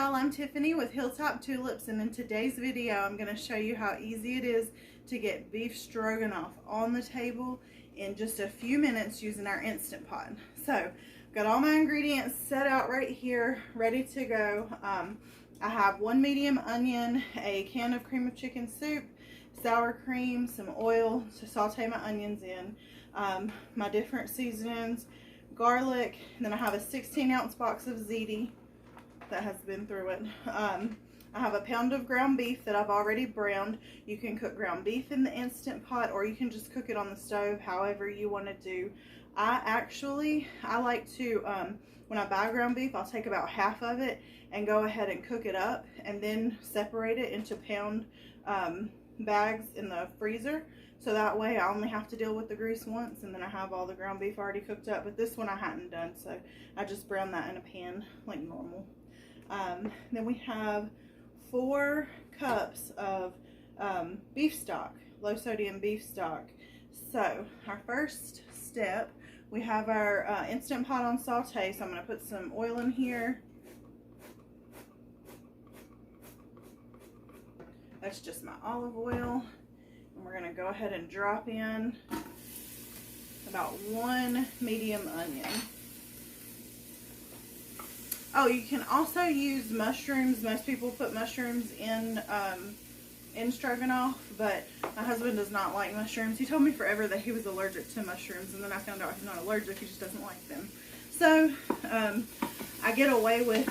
y'all, I'm Tiffany with Hilltop Tulips, and in today's video I'm going to show you how easy it is to get beef stroganoff on the table in just a few minutes using our Instant Pot. So I've got all my ingredients set out right here, ready to go. I have 1 medium onion, a can of cream of chicken soup, sour cream, some oil to saute my onions in, my different seasonings, garlic, and then I have a 16-ounce box of ziti that has been through it. I have a pound of ground beef that I've already browned. You can cook ground beef in the Instant Pot, or you can just cook it on the stove, however you want to do. I like to, when I buy ground beef, I'll take about half of it and go ahead and cook it up and then separate it into pound bags in the freezer. So that way I only have to deal with the grease once, and then I have all the ground beef already cooked up. But this one I hadn't done, so I just browned that in a pan like normal. Then we have 4 cups of beef stock, low sodium beef stock. So our first step, we have our Instant Pot on saute. So I'm going to put some oil in here. That's just my olive oil. And we're going to go ahead and drop in about 1 medium onion. Oh, you can also use mushrooms. Most people put mushrooms in stroganoff, but my husband does not like mushrooms. He told me forever that he was allergic to mushrooms, and then I found out he's not allergic, he just doesn't like them. So I get away with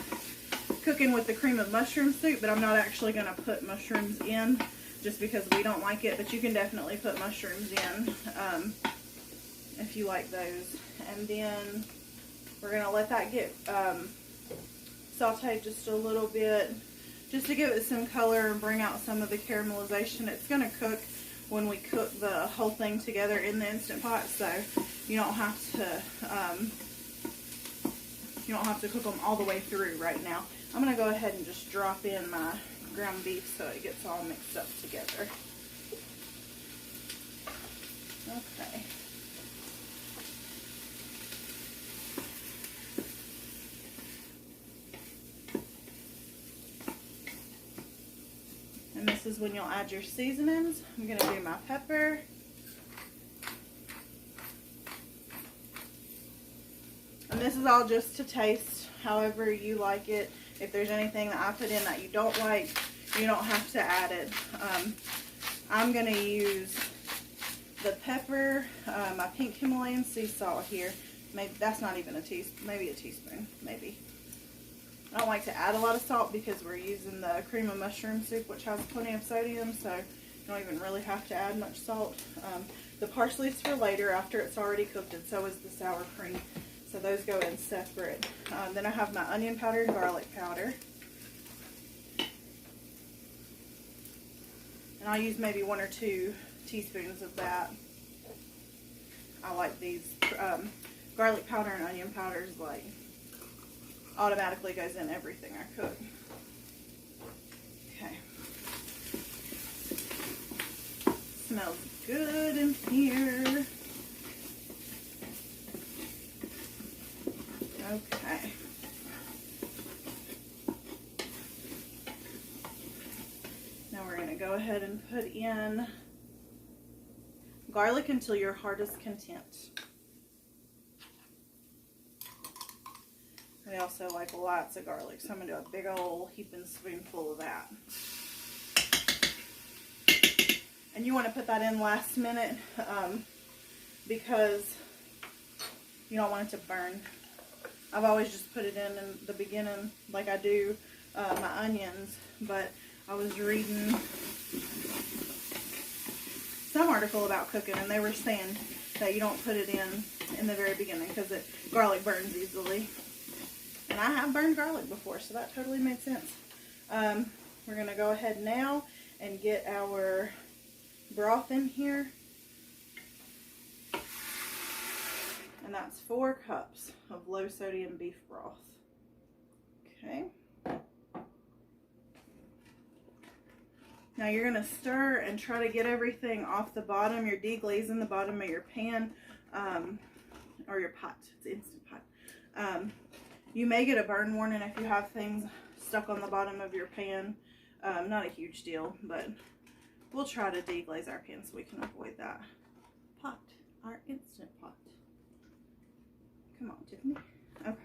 cooking with the cream of mushroom soup, but I'm not actually going to put mushrooms in just because we don't like it, but you can definitely put mushrooms in if you like those. And then we're going to let that get sauteed just a little bit, just to give it some color and bring out some of the caramelization. It's going to cook when we cook the whole thing together in the Instant Pot, so you don't have to cook them all the way through right now. I'm going to go ahead and just drop in my ground beef so it gets all mixed up together. Okay. And this is when you'll add your seasonings. I'm going to do my pepper. And this is all just to taste, however you like it. If there's anything that I put in that you don't like, you don't have to add it. I'm going to use the pepper, my pink Himalayan sea salt here. Maybe that's not even a teaspoon, maybe a teaspoon, maybe. I don't like to add a lot of salt because we're using the cream of mushroom soup, which has plenty of sodium, so you don't even really have to add much salt. The parsley is for later after it's already cooked, and so is the sour cream. So those go in separate. Then I have my onion powder and garlic powder. And I'll use maybe 1 or 2 teaspoons of that. I like these garlic powder and onion powders, like, automatically goes in everything I cook. Okay. Smells good in here. Okay. Now we're going to go ahead and put in garlic until your heart is content. I also like lots of garlic, so I'm going to do a big old heaping spoonful of that. And you want to put that in last minute because you don't want it to burn. I've always just put it in the beginning like I do my onions, but I was reading some article about cooking, and they were saying that you don't put it in the very beginning because garlic burns easily. And I have burned garlic before, so that totally made sense. We're going to go ahead now and get our broth in here. And that's 4 cups of low sodium beef broth. Okay. Now you're going to stir and try to get everything off the bottom. You're deglazing the bottom of your pan or your pot. It's an Instant Pot. You may get a burn warning if you have things stuck on the bottom of your pan. Not a huge deal, but we'll try to deglaze our pan so we can avoid that. Pot, our Instant Pot. Come on, Tiffany. Okay.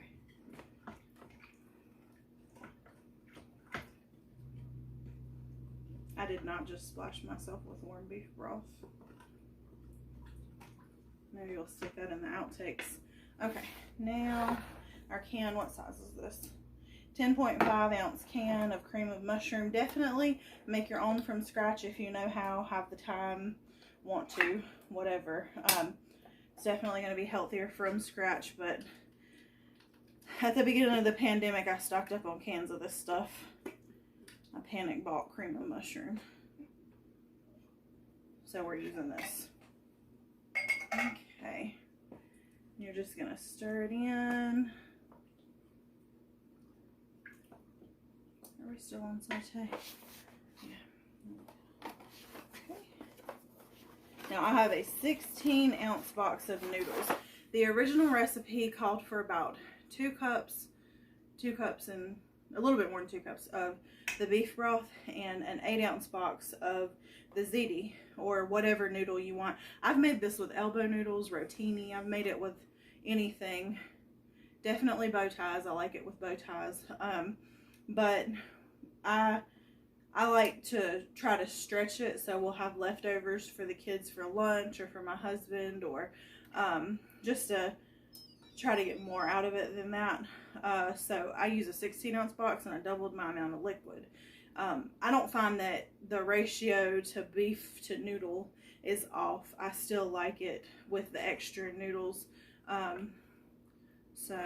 I did not just splash myself with warm beef broth. Maybe you'll stick that in the outtakes. Okay, now our can, what size is this? 10.5 ounce can of cream of mushroom. Definitely make your own from scratch if you know how, have the time, want to, whatever. It's definitely going to be healthier from scratch, but at the beginning of the pandemic, I stocked up on cans of this stuff. I panic bought cream of mushroom. So we're using this. Okay. You're just going to stir it in. Are we still on saute? Yeah. Okay. Now I have a 16 ounce box of noodles. The original recipe called for about 2 cups and a little bit more than 2 cups of the beef broth and an 8 ounce box of the ziti or whatever noodle you want. I've made this with elbow noodles, rotini. I've made it with anything. Definitely bow ties. I like it with bow ties. But I like to try to stretch it so we'll have leftovers for the kids for lunch or for my husband, or just to try to get more out of it than that. So I use a 16 ounce box and I doubled my amount of liquid. I don't find that the ratio to beef to noodle is off. I still like it with the extra noodles. So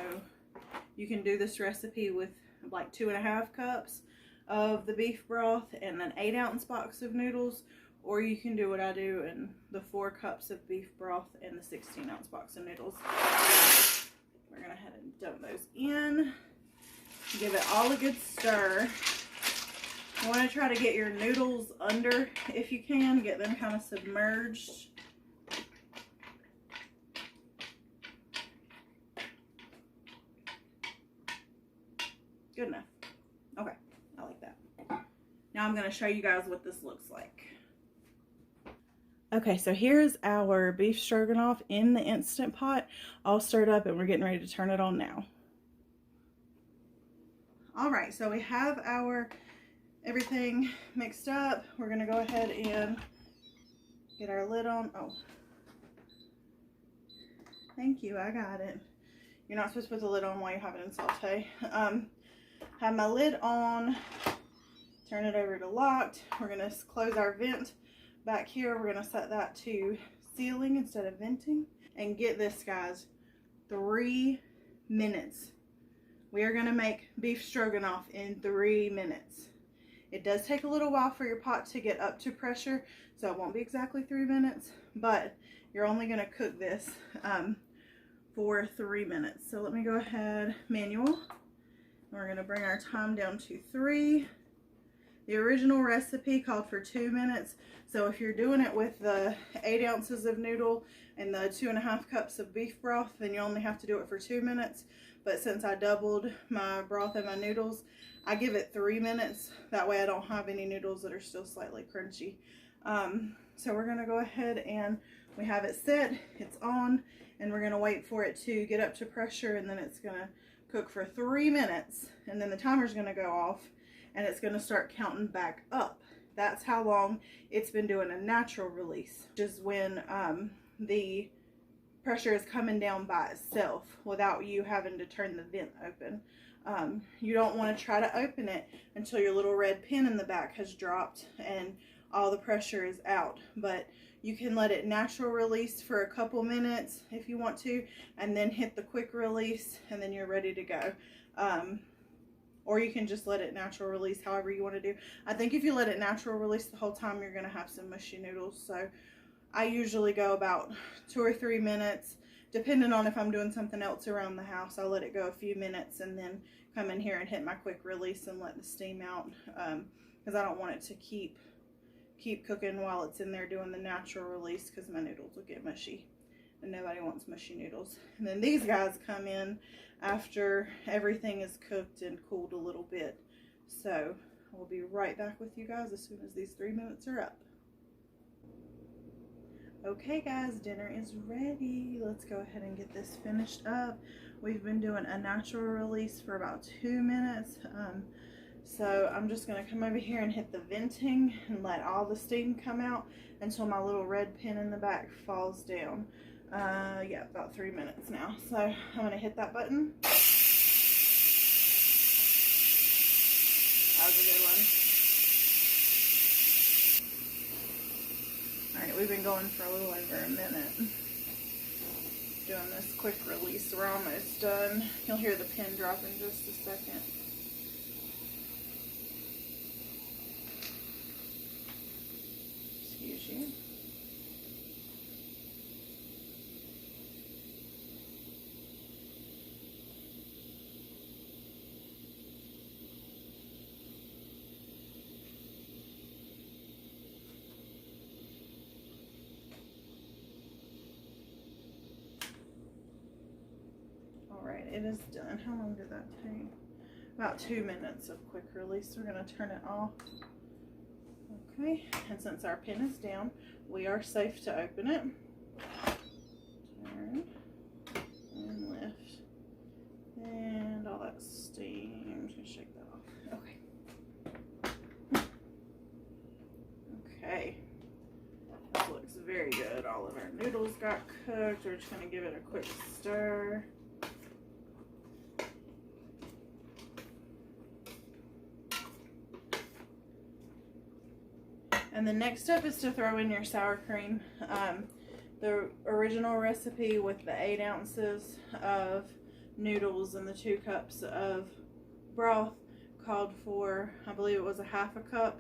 you can do this recipe with like 2.5 cups of the beef broth and an 8 ounce box of noodles, or you can do what I do and the 4 cups of beef broth and the 16 ounce box of noodles. We're gonna head and dump those in. Give it all a good stir. You want to try to get your noodles under if you can, get them kind of submerged. Good enough. Okay, I like that. Now I'm going to show you guys what this looks like. Okay, so here's our beef stroganoff in the Instant Pot, all stirred up, and we're getting ready to turn it on now. All right, so we have our everything mixed up. We're going to go ahead and get our lid on. Oh, thank you, I got it. You're not supposed to put the lid on while you have it in saute. Have my lid on, turn it over to locked. We're going to close our vent back here. We're going to set that to sealing instead of venting. And get this, guys, 3 minutes. We are going to make beef stroganoff in 3 minutes. It does take a little while for your pot to get up to pressure, so it won't be exactly 3 minutes, but you're only going to cook this for 3 minutes. So let me go ahead, manual. We're going to bring our time down to 3. The original recipe called for 2 minutes, so if you're doing it with the 8 ounces of noodle and the 2.5 cups of beef broth, then you only have to do it for 2 minutes. But since I doubled my broth and my noodles, I give it 3 minutes. That way I don't have any noodles that are still slightly crunchy. So we're going to go ahead and we have it set. It's on, and we're going to wait for it to get up to pressure, and then it's going to cook for 3 minutes, and then the timer's going to go off and it's going to start counting back up. That's how long it's been doing a natural release, which is when the pressure is coming down by itself without you having to turn the vent open. You don't want to try to open it until your little red pin in the back has dropped and all the pressure is out. But you can let it natural release for a couple minutes if you want to, and then hit the quick release, and then you're ready to go. Or you can just let it natural release however you want to do. I think if you let it natural release the whole time, you're going to have some mushy noodles. So I usually go about 2 or 3 minutes, depending on if I'm doing something else around the house. I'll let it go a few minutes and then come in here and hit my quick release and let the steam out, because I don't want it to keep cooking while it's in there doing the natural release, because my noodles will get mushy, and nobody wants mushy noodles. And then these guys come in after everything is cooked and cooled a little bit. So we'll be right back with you guys as soon as these 3 minutes are up. Okay guys, dinner is ready. Let's go ahead and get this finished up. We've been doing a natural release for about 2 minutes. So I'm just going to come over here and hit the venting and let all the steam come out until my little red pin in the back falls down. Yeah, about 3 minutes now. So I'm going to hit that button. That was a good one. Alright, we've been going for a little over a minute. Doing this quick release. We're almost done. You'll hear the pin drop in just a second. Excuse you. Alright, it is done. How long did that take? About 2 minutes of quick release. We're going to turn it off. Okay, and since our pin is down, we are safe to open it. Turn and lift. And all that steam. I'm just going to shake that off. Okay. Okay. This looks very good. All of our noodles got cooked. We're just going to give it a quick stir. And the next step is to throw in your sour cream. The original recipe with the 8 ounces of noodles and the 2 cups of broth called for, I believe it was a half a cup.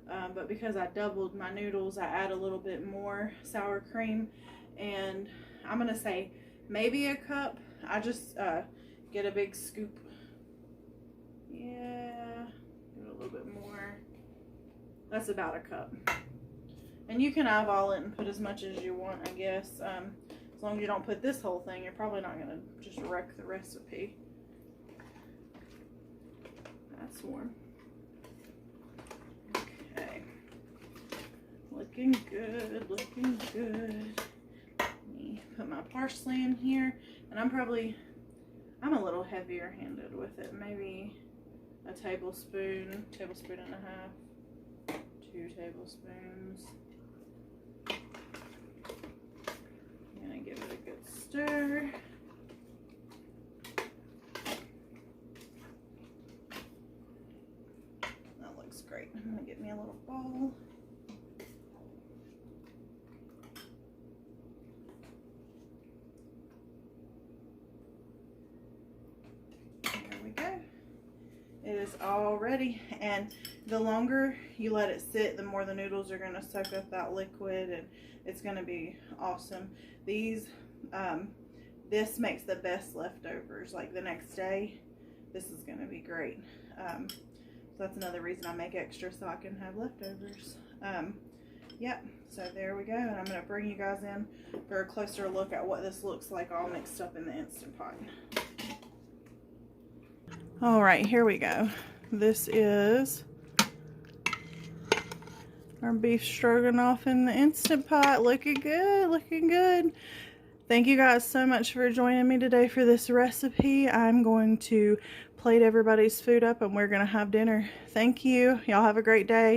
But because I doubled my noodles, I add a little bit more sour cream. And I'm going to say maybe a cup. I just get a big scoop. Yeah, give it a little bit more. That's about a cup. And you can eyeball it and put as much as you want, I guess. As long as you don't put this whole thing, you're probably not going to just wreck the recipe. That's warm. Okay. Looking good, looking good. Let me put my parsley in here. And I'm a little heavier handed with it. Maybe a tablespoon and a half. 2 tablespoons. I'm gonna give it a good stir. That looks great. I'm gonna get me a little bowl. There we go. It is all ready, and the longer you let it sit, the more the noodles are going to soak up that liquid, and it's going to be awesome. These, this makes the best leftovers. Like the next day, this is going to be great. So that's another reason I make extra, so I can have leftovers. Yep, so there we go, and I'm going to bring you guys in for a closer look at what this looks like all mixed up in the Instant Pot. All right, here we go. This is our beef stroganoff in the Instant Pot. Looking good, looking good. Thank you guys so much for joining me today for this recipe. I'm going to plate everybody's food up and we're gonna have dinner. Thank you. Y'all have a great day.